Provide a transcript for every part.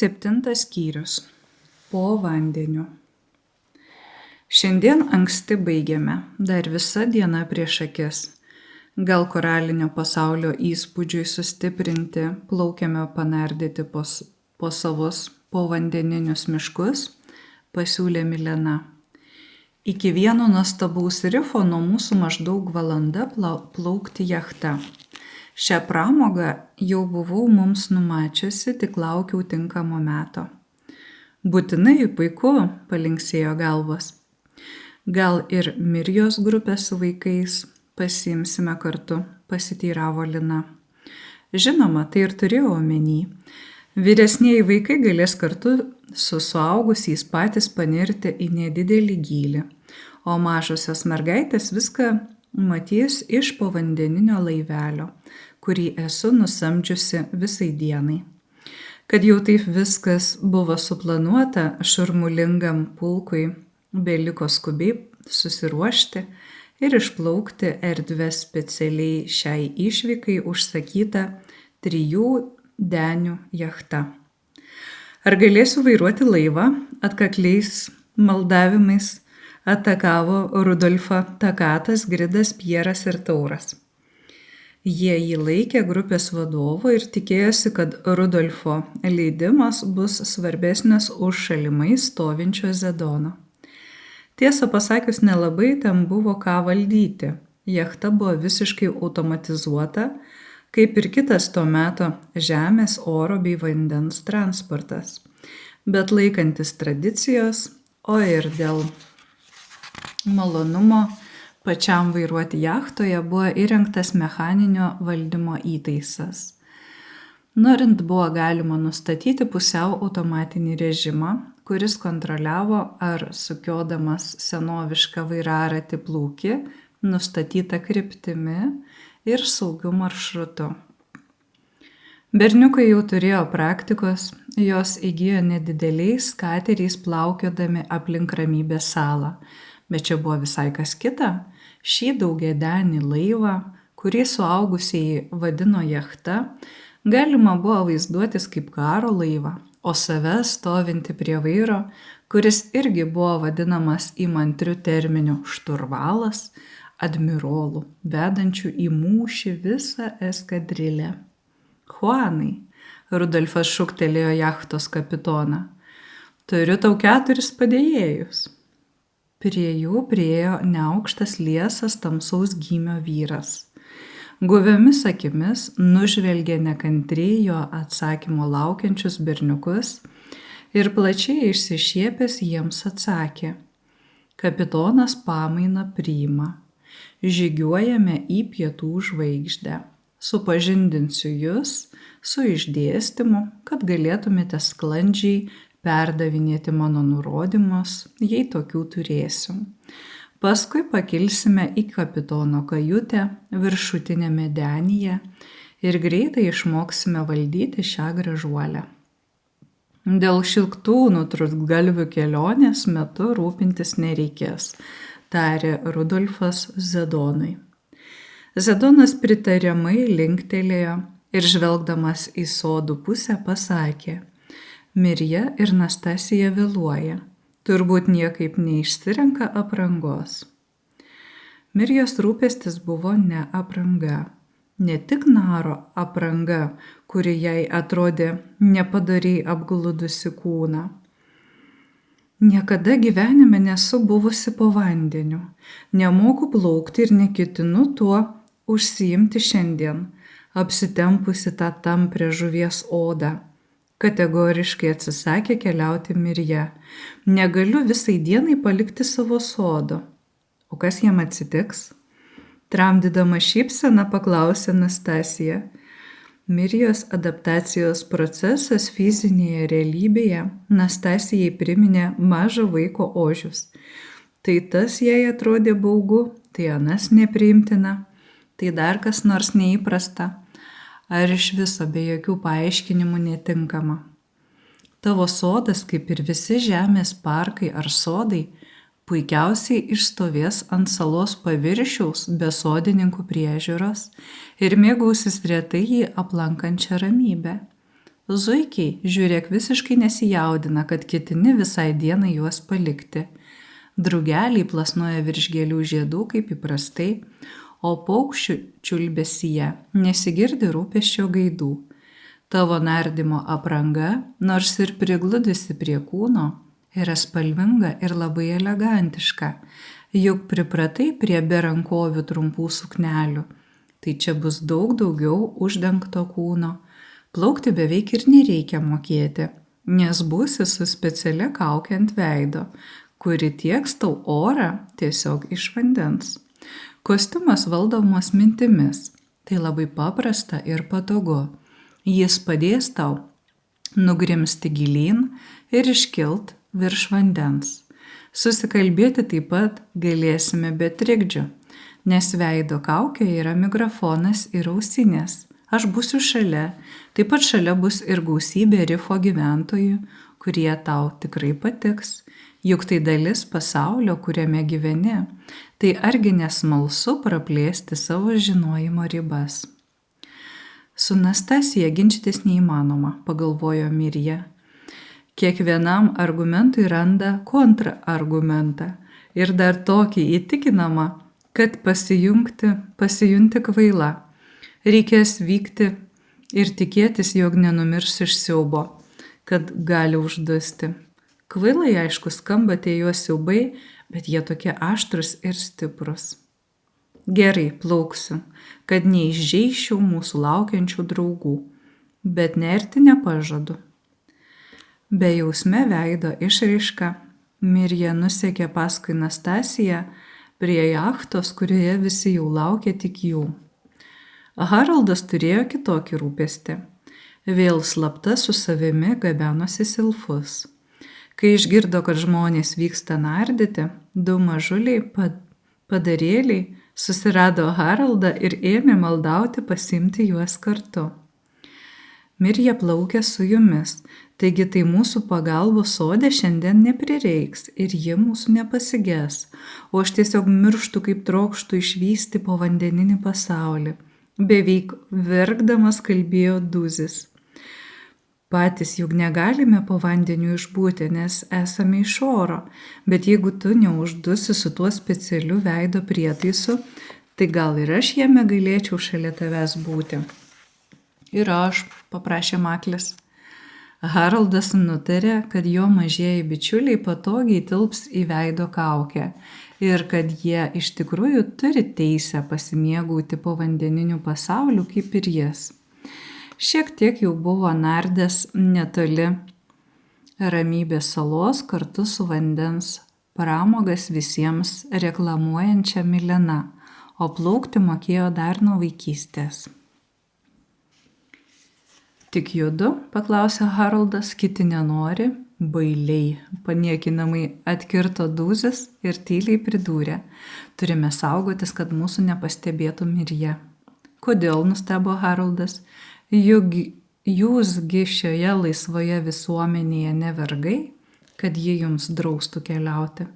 7 skyrius. Po vandeniu. Šiandien anksti baigėme, dar visa diena prieš akis. Gal koralinio pasaulio įspūdžiui sustiprinti plaukiame panardyti po savus povandeninius miškus, pasiūlė Milena. Iki vieno nuostabaus rifo nuo mūsų maždaug valanda plaukti jachta. Šią pramogą jau buvau mums numačiusi, tik laukiau tinkamo meto. Būtinai puiku, palinksėjo galvos. Gal ir Mirjos grupę su vaikais pasiimsime kartu, pasiteiravo Lina. Žinoma, tai ir turėjau omeny. Vyresnieji vaikai galės kartu su suaugusiais patys panirti į nedidelį gylį, o mažosios mergaitės viską matys iš povandeninio laivelio, kurį esu nusamdžiusi visai dienai. Kad jau taip viskas buvo suplanuota, šurmulingam pulkui beliko skubiai susiruošti ir išplaukti erdvę specialiai šiai išvykai užsakyta 3 denių jachta. Ar galėsiu vairuoti laivą? Atkakliais maldavimais atakavo Rudolfą Takatas, Gridas, Pieras ir Tauras. Jie jį laikė grupės vadovu ir tikėjosi, kad Rudolfo leidimas bus svarbesnis už šalimai stovinčio Zedono. Tiesą pasakius, nelabai ten buvo ką valdyti. Jachta buvo visiškai automatizuota, kaip ir kitas to meto žemės, oro bei vandens transportas. Bet laikantis tradicijos, o ir dėl malonumo pačiam vairuoti jachtoje buvo įrengtas mechaninio valdymo įtaisas. Norint buvo galima nustatyti pusiau automatinį režimą, kuris kontroliavo, ar sukiodamas senovišką vairaratį plauki nustatyta kryptimi ir saugiu maršrutu. Berniukai jau turėjo praktikos, jos įgijo nedideliais kateriais plaukiodami aplink Ramybės salą, bet čia buvo visai kas kita. Šį daugiadenį laivą, kurį suaugusieji vadino jachta, galima buvo vaizduotis kaip karo laivą, o save stovinti prie vairo, kuris irgi buvo vadinamas įmantriu terminu šturvalas, admirolų, vedančių į mūšį visą eskadrilę. Juanai, Rudolfas šūktelėjo jachtos kapitoną, turiu tau 4 padėjėjus. Prie jų priėjo neaukštas liesas tamsaus gymio vyras. Guviomis akimis nužvelgė nekantriai jo atsakymo laukiančius berniukus ir plačiai išsišiepęs jiems atsakė: kapitonas pamainą priima. Žygiuojame į pietų žvaigždę. Supažindinsiu jus su išdėstymu, kad galėtumėte sklandžiai perdavinėti mano nurodymus, jei tokių turėsiu. Paskui pakilsime į kapitono kajutę viršutinėme denyje ir greitai išmoksime valdyti šią gražuolę. Dėl šiltų nutrūktgalvių kelionės metu rūpintis nereikės, tarė Rudolfas Zedonui. Zedonas pritariamai linktelėjo ir žvelgdamas į sodų pusę pasakė: Mirja ir Nastasija vėluoja, turbūt niekaip neišsirenka aprangos. Mirjos rūpestis buvo ne apranga, ne tik naro apranga, kuri jai atrodė nepadoriai apgludusi kūną. Niekada gyvenime nesu buvusi po vandeniu, nemoku plaukti ir neketinu tuo užsiimti šiandien, apsitempusi tą tamprią žuvies odą. Kategoriškai atsisakė keliauti Mirja. Negaliu visai dienai palikti savo sodo. O kas jam atsitiks? Tramdydama šypseną paklausė Nastasija. Mirjos adaptacijos procesas fizinėje realybėje Nastasijai priminė mažo vaiko ožius. Tai tas jai atrodė baugu, tai anas nepriimtina, tai dar kas nors neįprasta. Ar iš viso be jokių paaiškinimų netinkama. Tavo sodas, kaip ir visi žemės parkai ar sodai, puikiausiai išstovės ant salos paviršiaus be sodininkų priežiūros ir mėgausis retai jį aplankančią ramybę. Zuikiai, žiūrėk, visiškai nesijaudina, kad ketini visai dienai juos palikti. Drugeliai plasnoja virš gėlių žiedų kaip įprastai, o paukščių čiulbesyje nesigirdi rūpesčio gaidų. Tavo nardymo apranga, nors ir prigludusi prie kūno, yra spalvinga ir labai elegantiška, juk pripratai prie berankovių trumpų suknelių. Tai čia bus daug daugiau uždengto kūno. Plaukti beveik ir nereikia mokėti, nes būsi su specialia kauke ant veido, kuri tieks tau orą tiesiog iš vandens. Kostiumas valdomas mintimis. Tai labai paprasta ir patogu. Jis padės tau nugrimsti gilyn ir iškilt virš vandens. Susikalbėti taip pat galėsime be trikdžių, nes veido kaukė yra mikrofonas ir ausinės. Aš būsiu šalia, taip pat šalia bus ir gausybė rifo gyventojų, kurie tau tikrai patiks, juk tai dalis pasaulio, kuriame gyveni. Tai argi nesmalsu praplėsti savo žinojimo ribas. Su Nastasija ginčytis neįmanoma, pagalvojo Mirja. Kiekvienam argumentui randa kontraargumentą ir dar tokį įtikinamą, kad pasijunti kvaila. Reikės vykti ir tikėtis, jog nenumirs iš siaubo, kad gali uždusti. Kvailai aišku skamba tie jo siaubai, bet jie tokie aštrus ir stiprus. Gerai, plauksiu, kad neišžeičiau mūsų laukiančių draugų, bet nerti nepažadu. Be jausme veido išraiška, Mirja nusekė paskui Nastasiją prie jachtos, kurioje visi jau laukė tik jų. Haroldas turėjo kitokį rūpestį. Vėl slapta su savimi gabenosi silfus. Kai išgirdo, kad žmonės vyksta nardyti, du mažuliai padarėliai susirado Haroldą ir ėmė maldauti pasiimti juos kartu. Mirja plaukė su jumis, taigi tai mūsų pagalbos sode šiandien neprireiks ir ji mūsų nepasiges, o aš tiesiog mirštu kaip trokštu išvysti po vandeninį pasaulį. Beveik verkdamas kalbėjo Duzis. Patys juk negalime po vandeniu išbūti, nes esame iš oro, bet jeigu tu neuždusi su tuo specialiu veido prietaisu, tai gal ir aš jame galėčiau šalia tavęs būti. Ir aš, paprašė Maklis. Haroldas nutarė, kad jo mažieji bičiuliai patogiai tilps į veido kaukę ir kad jie iš tikrųjų turi teisę pasimėgauti po vandeniniu pasauliu kaip ir jis. Šiek tiek jau buvo nardęs netoli Ramybės salos kartu su vandens pramogas visiems reklamuojančia Milena, o plaukti mokėjo dar nuo vaikystės. Tik judu, paklausė Haroldas, kiti nenori, bailiai, paniekinamai atkirto Duzis ir tyliai pridūrė. Turime saugotis, kad mūsų nepastebėtų Mirja. Kodėl, nustebo Haroldas? Juk jūsgi šioje laisvoje visuomenėje nevergai, kad ji jums draustų keliauti.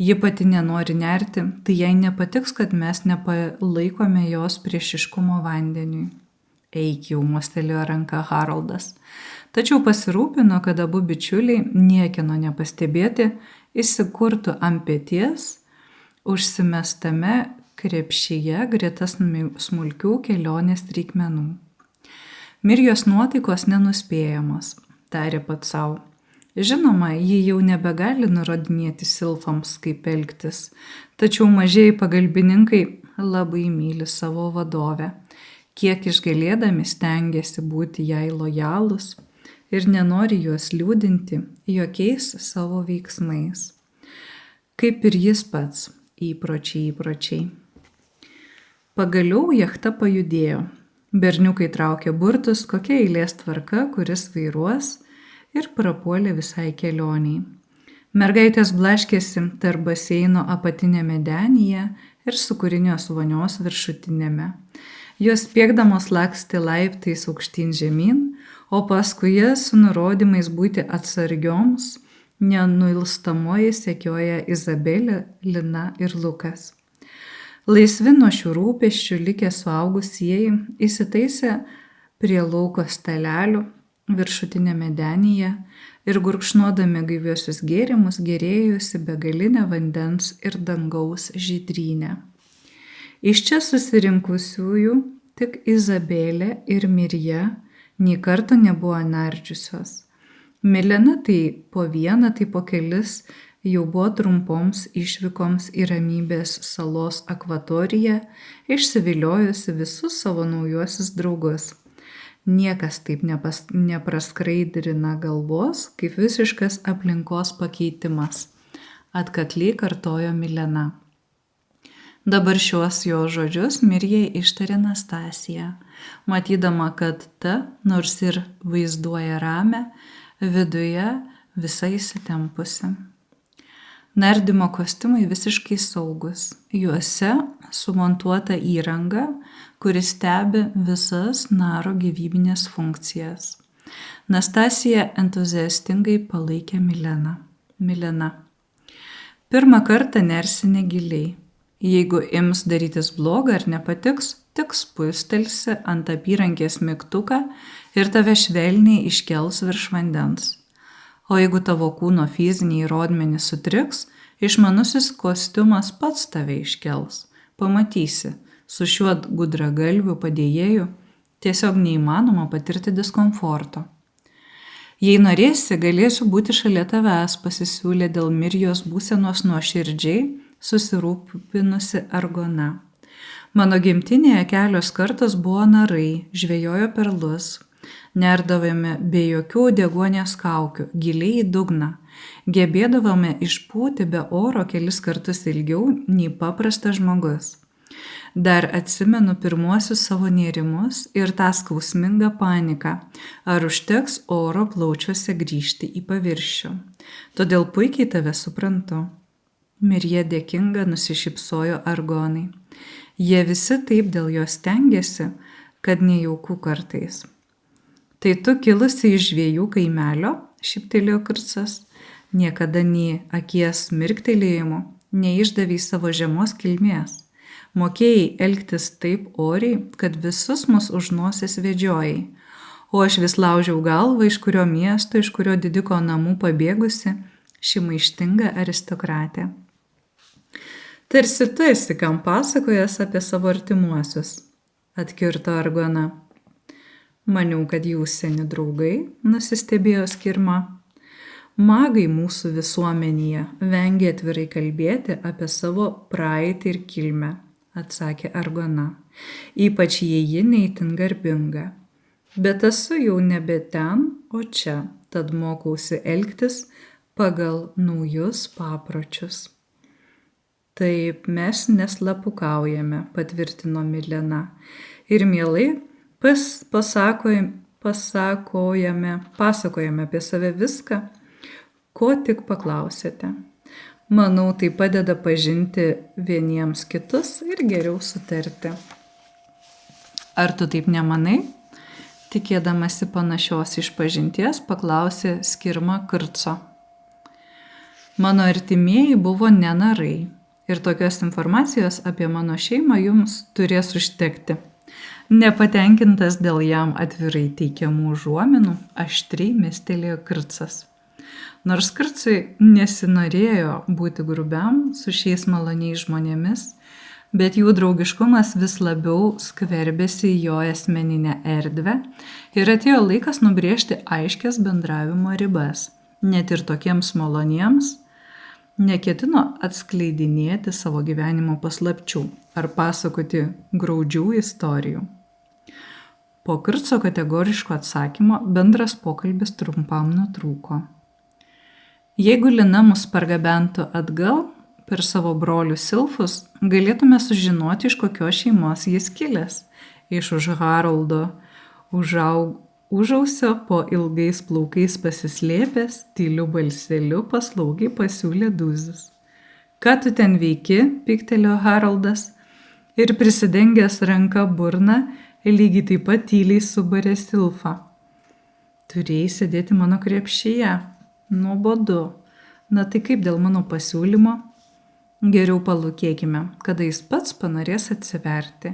Ji pati nenori nerti, tai jai nepatiks, kad mes nepalaikome jos priešiškumo vandeniui. Eik jau, mostelėjo ranka Haroldas. Tačiau pasirūpino, kad abu bičiuliai niekieno nepastebėti įsikurtų ant peties, užsimestame krepšyje greta smulkių kelionės reikmenų. Mirjos nuotaikos nenuspėjamos, tarė pats savo. Žinoma, ji jau nebegali nurodinėti silfams, kaip elgtis, tačiau mažieji pagalbininkai labai myli savo vadovę, kiek išgalėdami stengiasi būti jai lojalūs ir nenori juos liūdinti jokiais savo veiksmais. Kaip ir jis pats, įpročiai. Pagaliau jachta pajudėjo. Berniukai traukė burtus, kokia eilės tvarka, kuris vairuos, ir prapuolė visai kelioniai. Mergaitės blaškėsi tarp baseino apatinėme denyje ir sūkurinės vonios viršutinėme. Jos spiegdamos lakstė laiptais aukštyn žemyn, o paskui jas su nurodymais būti atsargioms nenuilstamoji sekioja Izabelė, Lina ir Lukas. Laisvi nuo šių rūpesčių likę suaugusieji įsitaisė prie lauko stalelių, viršutinėme denyje ir gurkšnodami gaiviuosius gėrimus gėrėjosi begalinę vandens ir dangaus žydrynę. Iš čia susirinkusiųjų tik Izabelė ir Mirja nei karto nebuvo nardžiusios. Milena tai po vieną, tai po kelis jau buvo trumpoms išvykoms į ramybės salos akvatoriją išsiviliojusi visus savo naujuosius draugus. Niekas taip nepraskraidrina galvos, kaip visiškas aplinkos pakeitimas, atkakliai kartojo Milena. Dabar šiuos jo žodžius Mirjai ištarė Nastasija, matydama, kad ta, nors ir vaizduoja ramę, viduje visai įsitempusi. Nardymo kostiumai visiškai saugus, juose sumontuota įranga, kuris stebi visas naro gyvybinės funkcijas. Nastasija entuziastingai palaikė Milena. Pirmą kartą nersi negiliai. Jeigu ims darytis blogą ar nepatiks, tik spustelsi ant apyrankės mygtuką ir tave švelniai iškels virš vandens. O jeigu tavo kūno fiziniai rodmenys sutriks, išmanusis kostiumas pats tave iškels. Pamatysi, su šiuo gudragalviu padėjėju tiesiog neįmanoma patirti diskomforto. Jei norėsi, galėsiu būti šalia tavęs, pasisiūlė dėl Mirjos būsenos nuoširdžiai susirūpinusi Argona. Mano gimtinėje kelios kartos buvo narai, žvejojo perlus. Nerdavome be jokių deguonies kaukių, giliai į dugną. Gebėdavome išbūti be oro kelis kartus ilgiau nei paprastas žmogus. Dar atsimenu pirmuosius savo nėrimus ir tą skausmingą paniką, ar užteks oro plaučiuose grįžti į paviršių. Todėl puikiai tave suprantu. Mirja dėkinga nusišypsojo Argonai. Jie visi taip dėl jos stengiasi, kad nejauku kartais. Tai tu kilusi iš žvejų kaimelio, šyptelėjo Krcas, niekada nei akies mirktelėjimo neišdavei savo žemos kilmės. Mokėjai elgtis taip oriai, kad visus mus už nosies vedžiojai, o aš vis laužiau galvą, iš kurio miesto, iš kurio didiko namų pabėgusi ši maištinga aristokratė. Tarsi tu esi kam pasakojęs apie savo artimuosius, atkirto Argona. Maniau, kad jūs seni draugai, nusistebėjo Skirma. Magai mūsų visuomenėje vengia atvirai kalbėti apie savo praeitį ir kilmę, atsakė Argona, ypač jei ji neįtin garbinga. Bet esu jau nebe ten, o čia, tad mokausi elgtis pagal naujus papročius. Taip, mes neslapukaujame, patvirtino Milena, ir mielai pasakojame apie save viską, ko tik paklausėte. Manau, tai padeda pažinti vieniems kitus ir geriau sutarti. Ar tu taip nemanai? Tikėdamasi panašios išpažinties, paklausė Skirma Krco. Mano artimieji buvo nenarai ir tokios informacijos apie mano šeimą jums turės užtekti. Nepatenkintas dėl jam atvirai teikiamų užuominų, aštriai mestelėjo Krcas. Nors Krcui nesinorėjo būti grubiam su šiais maloniais žmonėmis, bet jų draugiškumas vis labiau skverbėsi į jo asmeninę erdvę ir atėjo laikas nubrėžti aiškias bendravimo ribas. Net ir tokiems maloniems neketino atskleidinėti savo gyvenimo paslapčių ar pasakoti graudžių istorijų. Po Krco kategoriško atsakymo bendras pokalbis trumpam nutrūko. Jeigu Lina mus pargabentų atgal per savo brolių Silfus, galėtume sužinoti, iš kokios šeimos jis kilęs. Iš už Haroldo užausio po ilgais plaukais pasislėpęs, tyliu balseliu paslaugiai pasiūlė Duzis. Ką tu ten veiki, piktelėjo Haroldas, ir prisidengęs ranką burną, lygiai taip pat tyliai subarė Silfą. Turėjai sėdėti mano krepšyje. Nuobodu. Na tai kaip dėl mano pasiūlymo? Geriau palūkėkime, kada jis pats panorės atsiverti.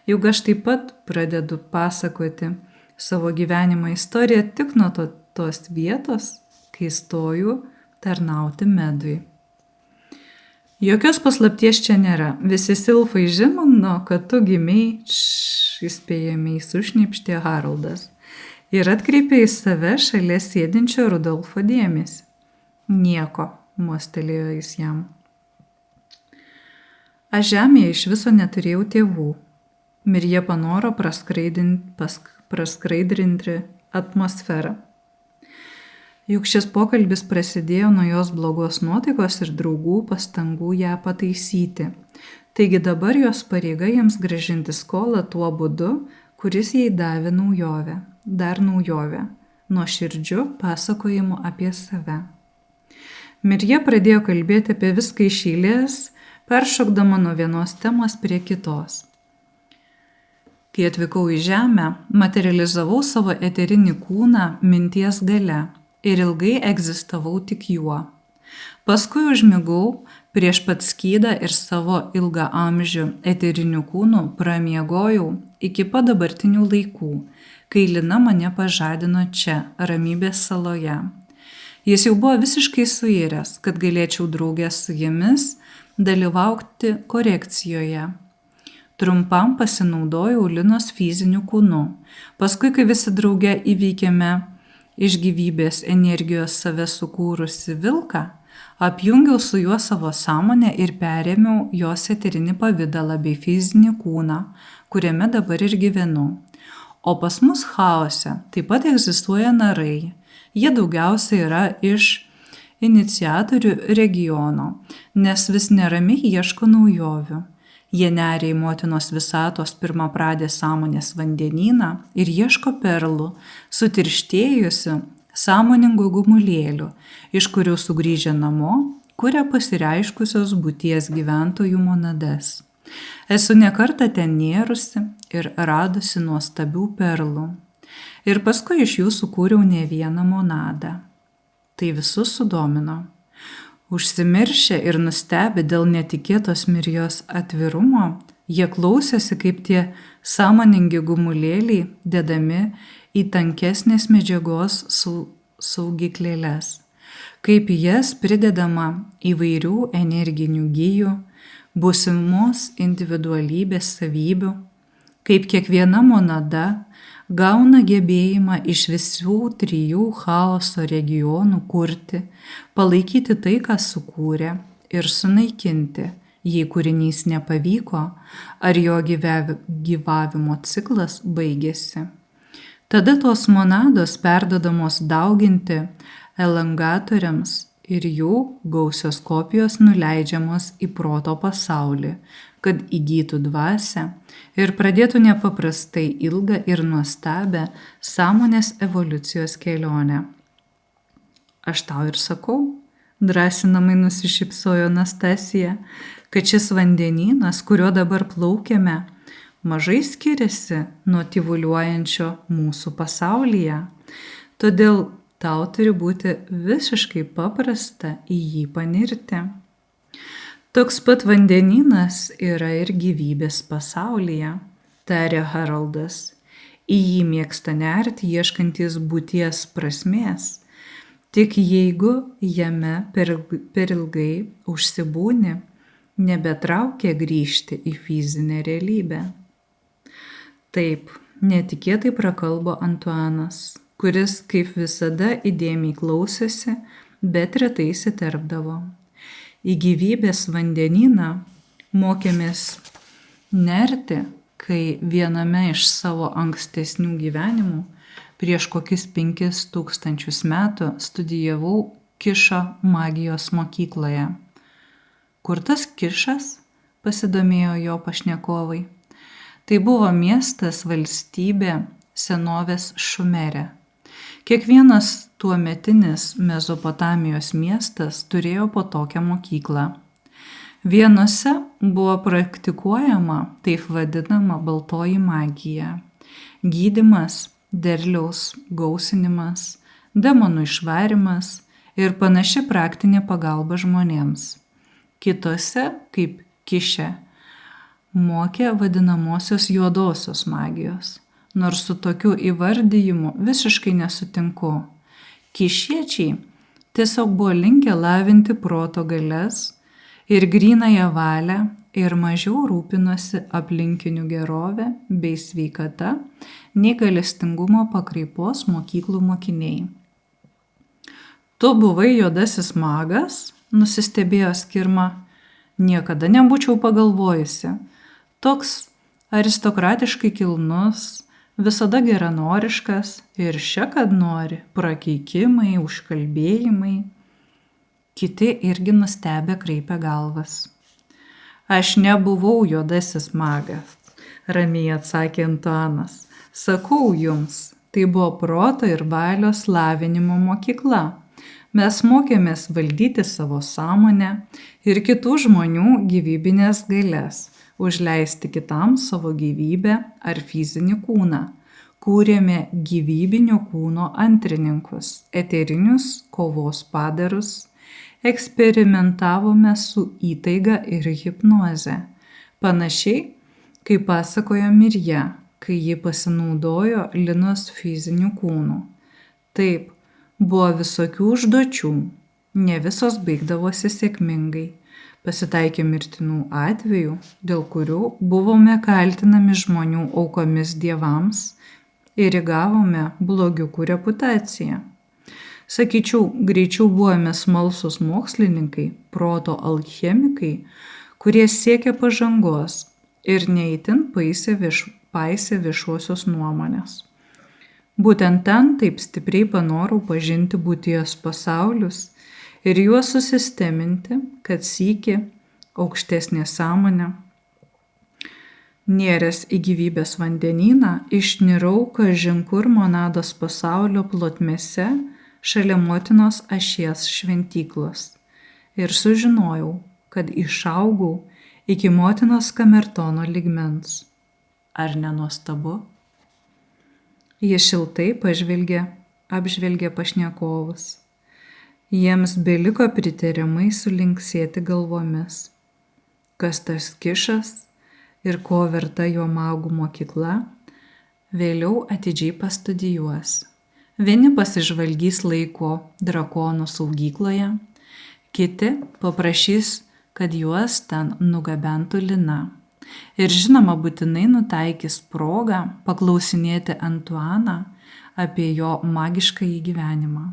Juk aš taip pat pradedu pasakoti savo gyvenimo istoriją tik nuo tos vietos, kai stoju tarnauti medui. Jokios paslapties čia nėra. Visi silfai žino, kad tu gimei, įspėjamiai sušnipštė Haroldas ir atkreipė į save šalia sėdinčio Rudolfo dėmesį. Nieko, mostelėjo jis jam. Aš žemėje iš viso neturėjau tėvų. Mirja panoro praskraidrinti atmosferą. Juk šis pokalbis prasidėjo nuo jos blogos nuotaikos ir draugų pastangų ją pataisyti. Taigi dabar jos pareiga jiems grąžinti skolą tuo būdu, kuris jai davė naujovę, dar naujovę, nuoširdžiu pasakojimu apie save. Mirja pradėjo kalbėti apie viską iš eilės, peršokdama nuo vienos temos prie kitos. Kai atvykau į žemę, materializavau savo eterinį kūną minties gale ir ilgai egzistavau tik juo. Paskui užmigau prieš pat skydą ir savo ilgaamžių eterinių kūnų pramiegojau iki pat dabartinių laikų, kai Lina mane pažadino čia, Ramybės saloje. Jis jau buvo visiškai suiręs, kad galėčiau draugę su jumis dalyvauti korekcijoje. Trumpam pasinaudojau Linos fiziniu kūnu. Paskui, kai visi drauge įveikėme iš gyvybės energijos save sukūrusi vilką, apjungiau su juo savo sąmonę ir perėmiau jos eterinį pavidalą bei fizinį kūną, kuriame dabar ir gyvenu. O pas mus chaose taip pat egzistuoja narai. Jie daugiausiai yra iš iniciatorių regiono, nes vis neramiai ieško naujovių. Jie neria į motinos visatos pirmapradės sąmonės vandenyną ir ieško perlų, sutirštėjusių sąmoningų gumulėlių, iš kurių sugrįžę namo, kuria pasireiškusios būties gyventojų monadas. Esu nekartą ten nėrusi ir radusi nuostabių perlų. Ir paskui iš jų sukūriau ne vieną monadą. Tai visus sudomino. Užsimiršę ir nustebę dėl netikėtos Mirjos atvirumo, jie klausėsi, kaip tie sąmoningi gumulėliai dedami į tankesnės medžiagos saugyklėles, kaip jas pridedama įvairių energinių gijų, būsimos individualybės savybių, kaip kiekviena monada gauna gebėjimą iš visų 3 chaoso regionų kurti, palaikyti tai, ką sukūrė, ir sunaikinti, jei kūrinys nepavyko ar jo gyvavimo ciklas baigėsi. Tada tos monados perdodamos dauginti elangatoriams ir jų gausios kopijos nuleidžiamos į proto pasaulį, kad įgytų dvasią ir pradėtų nepaprastai ilgą ir nuostabią sąmonės evoliucijos kelionę. Aš tau ir sakau, drąsinamai nusišypsojo Anastasija, kad šis vandenynas, kuriuo dabar plaukiame, mažai skiriasi nuo tyvuliuojančio mūsų pasaulyje. Todėl tau turi būti visiškai paprasta į jį panirti. Toks pat vandenynas yra ir gyvybės pasaulyje, tarė Haroldas. Į jį mėgsta nerti ieškantis būties prasmės. Tik jeigu jame per ilgai užsibūni, nebetraukia grįžti į fizinę realybę. Taip, netikėtai prakalbo Antuanas, kuris kaip visada įdėmiai klausėsi, bet retai įsiterpdavo. Į gyvybės vandenyną mokėmės nerti, kai viename iš savo ankstesnių gyvenimų prieš kokius 5000 metų studijavau Kišo magijos mokykloje. Kur tas Kišas? Pasidomėjo jo pašnekovai. Tai buvo miestas valstybė senovės Šumerė. Kiekvienas tuometinis Mezopotamijos miestas turėjo po tokią mokyklą. Vienose buvo praktikuojama taip vadinama baltoji magija, gydymas, derliaus gausinimas, demonų išvarymas ir panaši praktinė pagalba žmonėms. Kitose, kaip Kiše, mokė vadinamosios juodosios magijos, nors su tokiu įvardijimu visiškai nesutinku. Kyšiečiai tiesiog buvo linkę lavinti proto galias ir grynąją valią ir mažiau rūpinosi aplinkinių gerove bei sveikata nei gailestingumo pakraipos mokyklų mokiniai. Tu buvai juodasis magas, nusistebėjo Skirma. Niekada nebūčiau pagalvojusi. Toks aristokratiškai kilnus, visada geranoriškas ir še kad nori, prakeikimai, užkalbėjimai. Kiti irgi nustebę kraipė galvas. Aš nebuvau juodasis magas, ramiai atsakė Antuanas. Sakau jums, tai buvo proto ir valios lavinimo mokykla. Mes mokėmės valdyti savo sąmonę ir kitų žmonių gyvybinės galias, užleisti kitam savo gyvybę ar fizinį kūną. Kūrėme gyvybinio kūno antrininkus, eterinius kovos padarus, eksperimentavome su įtaiga ir hipnoze. Panašiai, kaip pasakojo Mirja, kai ji pasinaudojo Linos fiziniu kūnu. Taip, buvo visokių užduočių, ne visos baigdavosi sėkmingai. Pasitaikė mirtinų atvejų, dėl kurių buvome kaltinami žmonių aukomis dievams ir įgavome blogiukų reputaciją. Sakyčiau, greičiau buvome smalsūs mokslininkai, proto alchemikai, kurie siekė pažangos ir neįtin paisė viešuosios nuomonės. Būtent ten taip stipriai panorau pažinti būties pasaulius ir juos susisteminti, kad sykį aukštesnė sąmonė. Nėręs į gyvybės vandenyną, išnirau kažin kur monados pasaulio plotmėse šalia motinos ašies šventyklos ir sužinojau, kad išaugau iki motinos kamertono lygmens. Ar nenuostabu? Jie šiltai apžvelgė pašnekovus. Jiems beliko pritariamai sulinksėti galvomis. Kas tas kišas ir ko verta jo magų mokykla, vėliau atidžiai pastudijuos. Vieni pasižvalgys laiko drakonų saugykloje, kiti paprašys, kad juos ten nugabentų Lina. Ir žinoma, būtinai nutaikys progą paklausinėti Antuaną apie jo magiškąjį gyvenimą.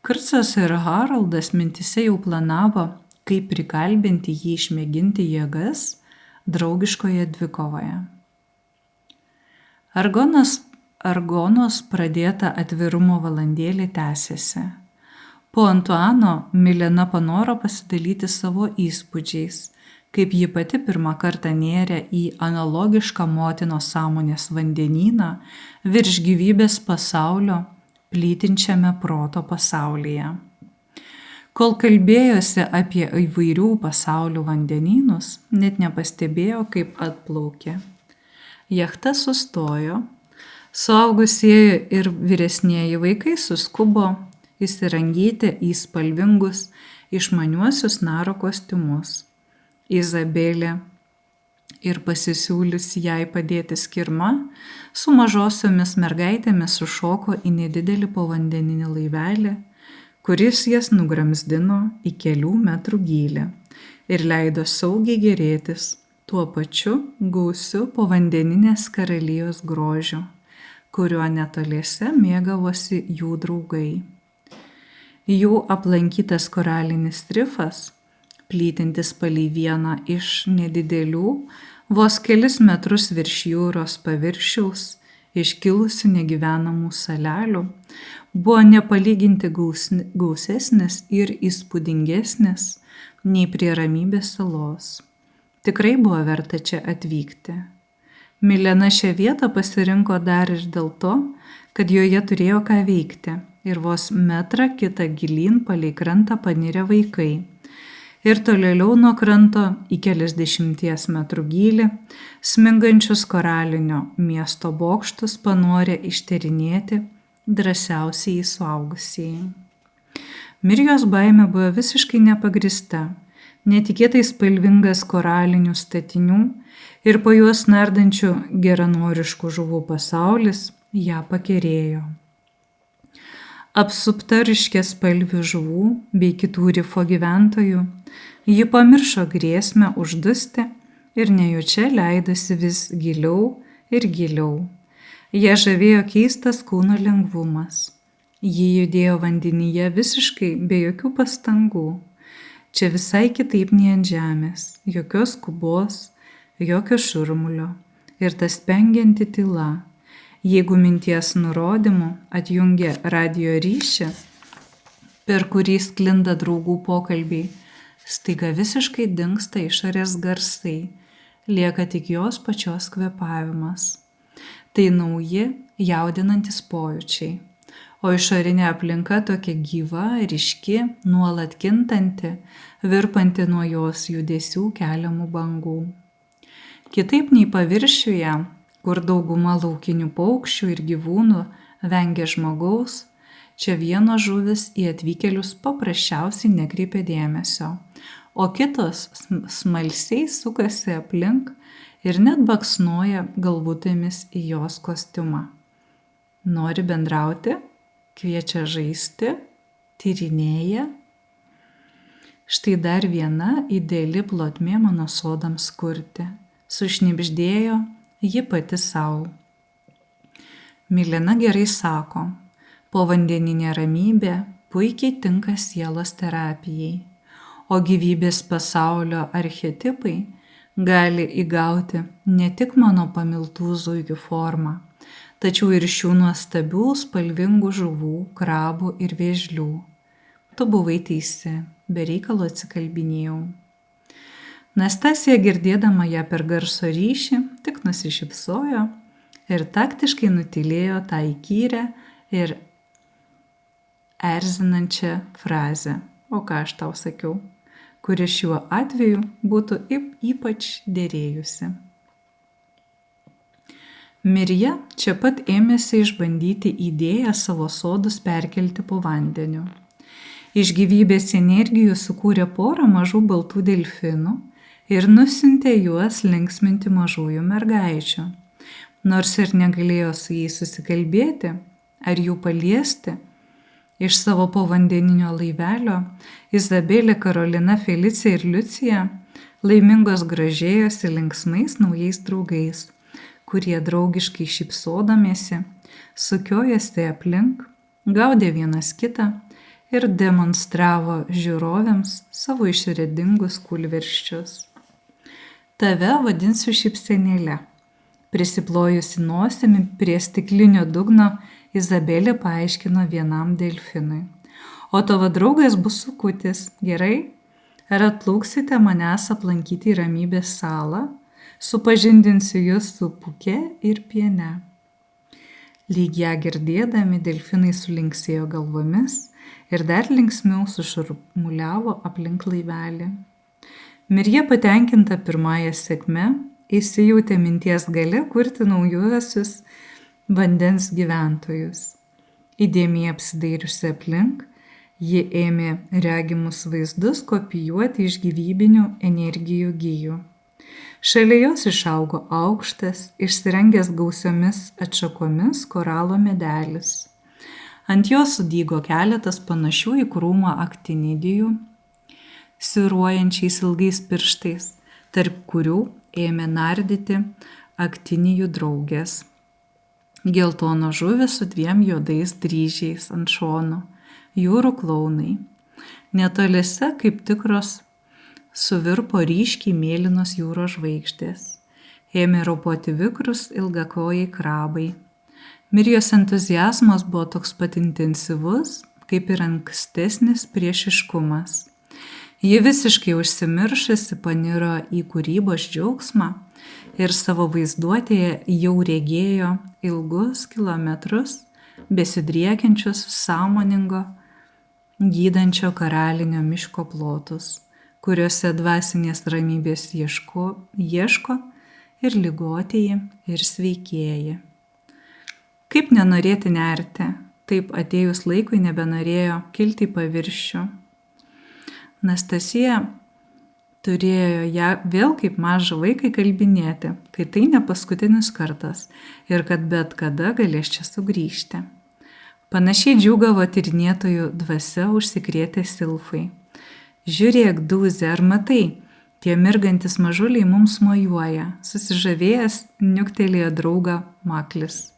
Kurcas ir Haroldas mintise jau planavo, kaip prikalbinti jį išmėginti jėgas draugiškoje dvikovoje. Argonos pradėta atvirumo valandėlė tęsėsi. Po Antuano Milena panoro pasidalyti savo įspūdžiais, kaip ji pati pirmą kartą nėrė į analogišką motinos sąmonės vandenyną virš gyvybės pasaulio, plytinčiame proto pasaulyje. Kol kalbėjosi apie įvairių pasaulių vandenynus, net nepastebėjo, kaip atplaukė. Jachta sustojo, suaugusieji ir vyresnieji vaikai suskubo įsirangyti į spalvingus, išmaniuosius naro kostiumus. Izabelė ir pasisiūlius jai padėti Skirma su mažosiomis mergaitėmis sušoko į nedidelį povandeninį laivelį, kuris jas nugramzdino į kelių metrų gylį ir leido saugiai gėrėtis tuo pačiu gausiu povandeninės karalijos grožiu, kuriuo netoliese mėgavosi jų draugai. Jų aplankytas koralinis rifas, plytintis palei vieną iš nedidelių, vos kelis metrus virš jūros paviršiaus, iškilusių negyvenamų salelių, buvo nepalyginti gausesnis ir įspūdingesnis nei prie Ramybės salos. Tikrai buvo verta čia atvykti. Milena šią vietą pasirinko dar ir dėl to, kad joje turėjo ką veikti ir vos metrą kitą gilyn palei krantą panirę vaikai. Ir tolėliau nuo kranto į keliasdešimties metrų gylį smingančius koralinio miesto bokštus panorė ištyrinėti drąsiausiai suaugusieji. Mirjos baimė buvo visiškai nepagrįsta. netikėtai spalvingas koralinių statinių ir po juos nardančių geranoriškų žuvų pasaulis ją pakerėjo. Apsupta ryškiaspalvių žuvų bei kitų rifo gyventojų, ji pamiršo grėsmę uždusti ir nejučia leidosi vis giliau ir giliau. Ją žavėjo keistas kūno lengvumas. Ji judėjo vandenyje visiškai be jokių pastangų. Čia visai kitaip nei ant žemės, jokios skubos, jokio šurmulio ir ta spengianti tyla. Jeigu minties nurodymu atjungia radijo ryšį, per kurį sklinda draugų pokalbiai, staiga visiškai dingsta išorės garsai, lieka tik jos pačios kvėpavimas. Tai nauji, jaudinantis pojūčiai, o išorinė aplinka tokia gyva, ryški, nuolat kintanti, virpanti nuo jos judesių keliamų bangų. Kitaip nei paviršiuje, kur dauguma laukinių paukščių ir gyvūnų vengia žmogaus, čia vienos žuvys į atvykėlius paprasčiausiai nekreipia dėmesio, o kitos smalsiai sukasi aplink ir net baksnoja galvutėmis į jos kostiumą. Nori bendrauti, kviečia žaisti, tyrinėja. Štai dar viena ideali plotmė mano sodams kurti. Sušnibždėjo ji pati savo. Milena gerai sako, povandeninė ramybė puikiai tinka sielos terapijai, o gyvybės pasaulio archetipai gali įgauti ne tik mano pamiltų zuikių formą, tačiau ir šių nuostabių spalvingų žuvų, krabų ir vėžlių. Tu buvai teisi, be reikalo atsikalbinėjau. Nastasija, girdėdama ją per garso ryšį, tik nusišypsojo ir taktiškai nutylėjo tą įkyrę ir erzinančią frazę, o ką aš tau sakiau, kuri šiuo atveju būtų ypač dėrėjusi. Mirja čia pat ėmėsi išbandyti idėją savo sodus perkelti po vandeniu. Iš gyvybės energijų sukūrė porą mažų baltų delfinų ir nusiuntė juos linksminti mažųjų mergaičių. Nors ir negalėjo su jais susikalbėti ar jų paliesti, iš savo povandeninio laivelio Izabelė, Karolina, Felicija ir Liucija laimingos gražėjosi linksmais naujais draugais, kurie draugiškai šypsodamiesi sukiojasi aplink, gaudė vienas kitą ir demonstravo žiūrovėms savo išradingus kūlversčius. Tave vadinsiu šypsenėle. Prisiplojusi nosimi prie stiklinio dugno, Izabelė paaiškino vienam delfinui. O tavo draugas bus sukutis, gerai? Ar atplauksite manęs aplankyti į Ramybės salą? Supažindinsiu jūs su Puke ir Piene. Lyg ją girdėdami, delfinai sulinksėjo galvomis ir dar linksmiau sušurmuliavo aplink laivelį. Mirja, patenkinta pirmąją sėkmę, įsijautė minties gale kurti naujuosius vandens gyventojus. Įdėmiai apsidairiusi aplink, ji ėmė regimus vaizdus kopijuoti iš gyvybinių energijų gijų. Šalia jos išaugo aukštas, išsirengęs gausiomis atšakomis koralo medelis. Ant jo sudygo keletas panašių į krūmą aktinidijų, siūruojančiais ilgais pirštais, tarp kurių ėmė nardyti aktinijų draugės. Geltono žuvis su 2 juodais dryžiais ant šonų, jūrų klaunai. Netoliese kaip tikros suvirpo ryškiai mėlynos jūros žvaigždės. Ėmė ropoti vikrus ilgakojai krabai. Mirjos entuziazmas buvo toks pat intensyvus, kaip ir ankstesnis priešiškumas. Ji visiškai užsimiršusi paniro į kūrybos džiaugsmą ir savo vaizduotėje jau regėjo ilgus kilometrus besidriekiančius sąmoningo, gydančio karalinio miško plotus, kuriuose dvasinės ramybės ieško ir ligotieji, ir sveikieji. Kaip nenorėti nerti, taip atėjus laikui nebenorėjo kilti į paviršių. Nastasija Turėjo ją vėl kaip mažą vaiką įkalbinėti, kai tai ne paskutinis kartas ir kad bet kada galės čia sugrįžti. Panašiai džiūgavo tyrinėtojų dvasia užsikrėtę silfai. Žiūrėk, Dūzi, ar matai, tie mirgantis mažuliai mums mojuoja, susižavėjęs niuktelėjo draugą Maklis.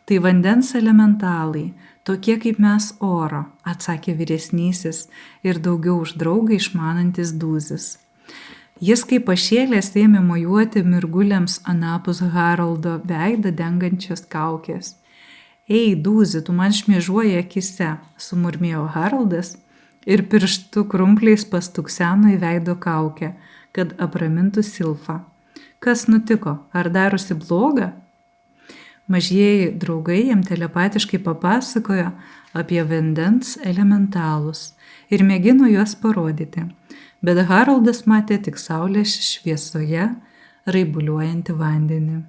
Tai vandens elementalai, tokie kaip mes oro, atsakė vyresnysis ir daugiau už draugą išmanantis Dūzis. Jis kaip pašėlęs ėmė mojuoti mirguliams anapus Haroldo veidą dengančios kaukės. Ei, Dūzi, tu man šmėžuoji akise, sumurmėjo Haroldas ir pirštų krumpliais pastukseno į veido kaukę, kad apramintų silfą. Kas nutiko? Ar darosi bloga? Mažieji draugai jam telepatiškai papasakojo apie vandens elementalus ir mėgino juos parodyti, bet Haroldas matė tik saulės šviesoje raibuliuojantį vandenį.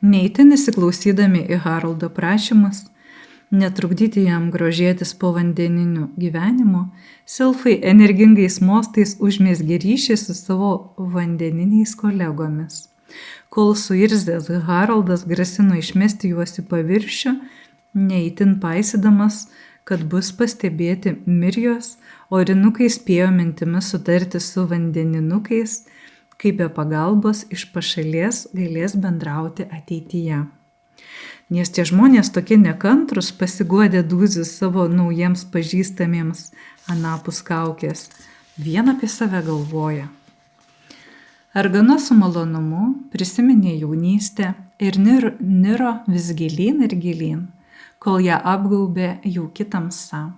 Neįtin įsiklausydami į Haroldo prašymus, netrukdyti jam grožėtis povandeniniu gyvenimu, silfai energingais mostais užmezgė ryšį su savo vandeniniais kolegomis. Kol suirzęs Haroldas grasino išmesti juos į paviršių, neįtin paisydamas, kad bus pastebėti Mirjos, orinukai spėjo mintimis sutarti su vandeninukais, kaip be pagalbos iš pašalies galės bendrauti ateityje. Nes tie žmonės tokie nekantrus, pasiguodė Dūzis savo naujiems pažįstamiems anapus kaukės, vien apie save galvoja. Ar gana su malonumu prisiminė jaunystę ir niro vis gilyn ir gilyn, kol ją apgaubė jauki tamsa.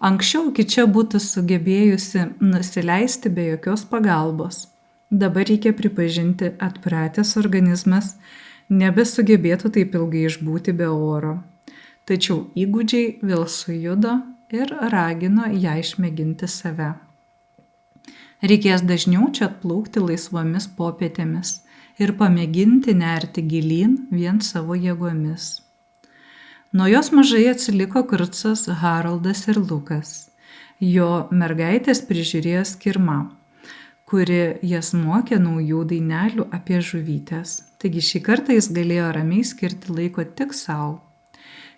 Anksčiau iki čia būtų sugebėjusi nusileisti be jokios pagalbos. Dabar reikia pripažinti, atpratęs organizmas nebesugebėtų taip ilgai išbūti be oro. Tačiau įgūdžiai vėl sujudo ir ragino ją išmėginti save. Reikės dažniau čia atplaukti laisvomis popietėmis ir pamėginti nerti gilyn vien savo jėgomis. Nuo jos mažai atsiliko Kurcas, Haroldas ir Lukas. Jo mergaitės prižiūrėjo Skirma, kuri jas mokė naujų dainelių apie žuvytės. Taigi šį kartą jis galėjo ramiai skirti laiko tik savo.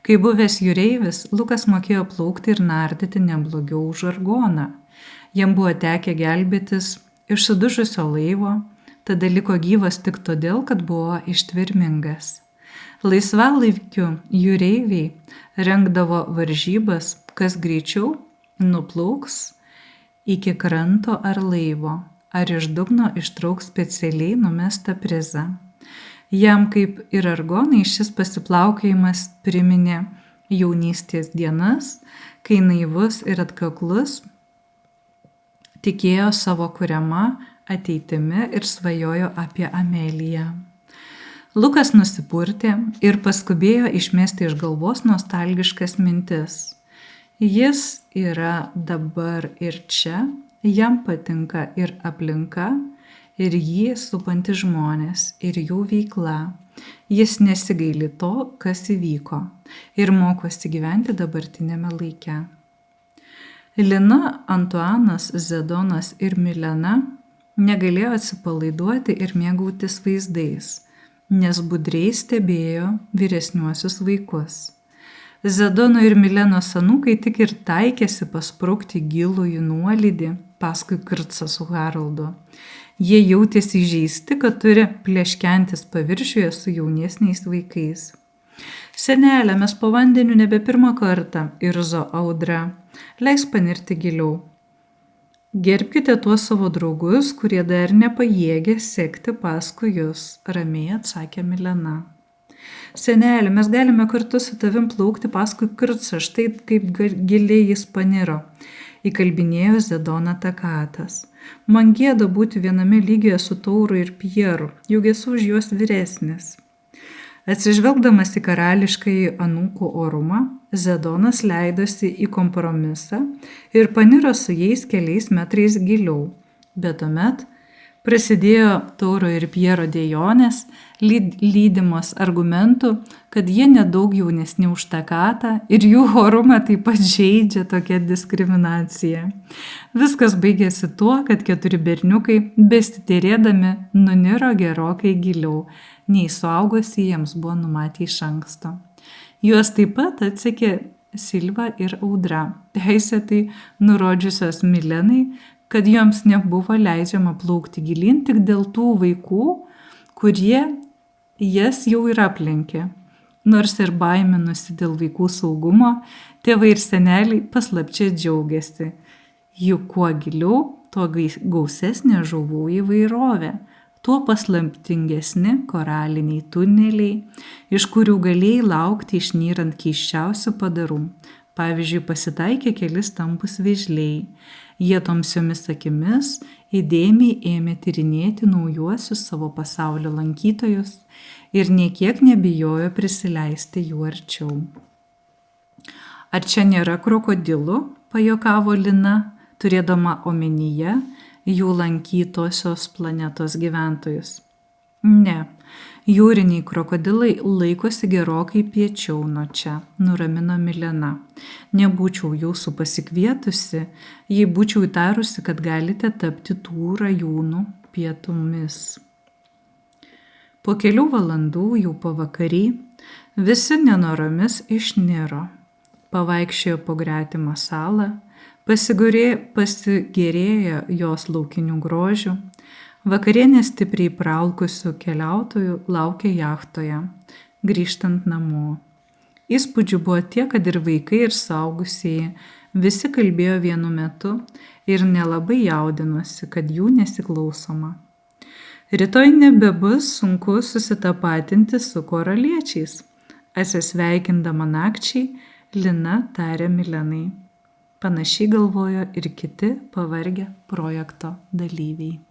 Kai buvęs jūreivis, Lukas mokėjo plaukti ir nardyti neblogiau už Argoną. Jam buvo tekę gelbėtis iš sudužusio laivo, tada liko gyvas tik todėl, kad buvo ištvermingas. Laisvalaikiu jūreiviai rengdavo varžybas, kas greičiau nuplauks iki kranto ar laivo, ar iš dugno ištrauks specialiai numestą prizą. Jam, kaip ir Argonai, šis pasiplaukėjimas priminė jaunystės dienas, kai naivus ir atkaklus tikėjo savo kuriama ateitimi ir svajojo apie Ameliją. Lukas nusipurtė ir paskubėjo išmesti iš galvos nostalgiškas mintis. Jis yra dabar ir čia, jam patinka ir aplinka, ir jį supanti žmonės, ir jų veikla. Jis nesigaili to, kas įvyko, ir mokosi gyventi dabartinėme laike. Lina, Antuanas, Zedonas ir Milena negalėjo atsipalaiduoti ir mėgautis vaizdais, nes budriai stebėjo vyresniuosius vaikus. Zedono ir Milenos anūkai tik ir taikėsi pasprukti gilųjį nuolydį paskui Kurcą su Haroldu. Jie jautėsi įžeisti, kad turi pleškentis paviršiuje su jaunesniais vaikais. Senelė, mes po vandeniu nebe pirmą kartą, irzo Audra. Leisk panirti giliau. Gerbkite tuos savo draugus, kurie dar nepajėgė sekti paskui jūs, ramiai atsakė Milena. Senelė, mes galime kartu su tavim plaukti paskui Kurcą, štai kaip giliai jis paniro, įkalbinėjo Zedoną Takatas. Man gėda būti viename lygyje su Tauru ir Pieru, juk esu už juos vyresnis. Atsižvelgdamas į karališkąjį anūkų orumą, Zedonas leidosi į kompromisą ir paniro su jais keliais metrais giliau, bet tuomet Prasidėjo Tauro ir Piero dėjonės, lydimos argumentų, kad jie nedaug jaunesni už tą katą ir jų orumą taip pat žeidžia tokia diskriminacija. Viskas baigėsi tuo, kad 4 berniukai, besitėrėdami, nuniro gerokai giliau, nei suaugusi jiems buvo numatę iš anksto. Juos taip pat atsekė Silva ir Audra, teisėtai nurodžiusios Milenai, kad joms nebuvo leidžiama plaukti gilyn tik dėl tų vaikų, kurie jas jau ir aplenkė. Nors ir baiminusi dėl vaikų saugumo, tėvai ir seneliai paslapčia džiaugiasi. Juk kuo giliau, tuo gausesnė žuvų įvairovė, tuo paslaptingesni koraliniai tuneliai, iš kurių galėjai laukti išnyrant keisčiausių padarų. Pavyzdžiui, pasitaikė keli stambūs vėžliai. Jie tamsiomis akimis įdėmiai ėmė tyrinėti naujuosius savo pasaulio lankytojus ir niekiek nebijojo prisileisti jų arčiau. Ar čia nėra krokodilų, pajuokavo Lina, turėdama omenyje jų lankytosios planetos gyventojus. Ne, jūriniai krokodilai laikosi gerokai piečiau nuo čia, nuramino Milena. Nebūčiau jūsų pasikvietusi, jei būčiau įtarusi, kad galite tapti tų rajūnų pietumis. Po kelių valandų, jau pavakarį, visi nenoromis išniro. Pavaikščiojo po gretimą salą, pasigėrėjo jos laukinių grožių. Vakarienė stipriai praalkusių keliautojų laukė jachtoje, grįžtant namo. Įspūdžių buvo tiek, kad ir vaikai, ir suaugusieji visi kalbėjo vienu metu ir nelabai jaudinosi, kad jų nesiklausoma. Rytoj nebebus sunku susitapatinti su koraliečiais, atsisveikindama nakčiai, Lina tarė Milenai. Panašiai galvojo ir kiti pavargę projekto dalyviai.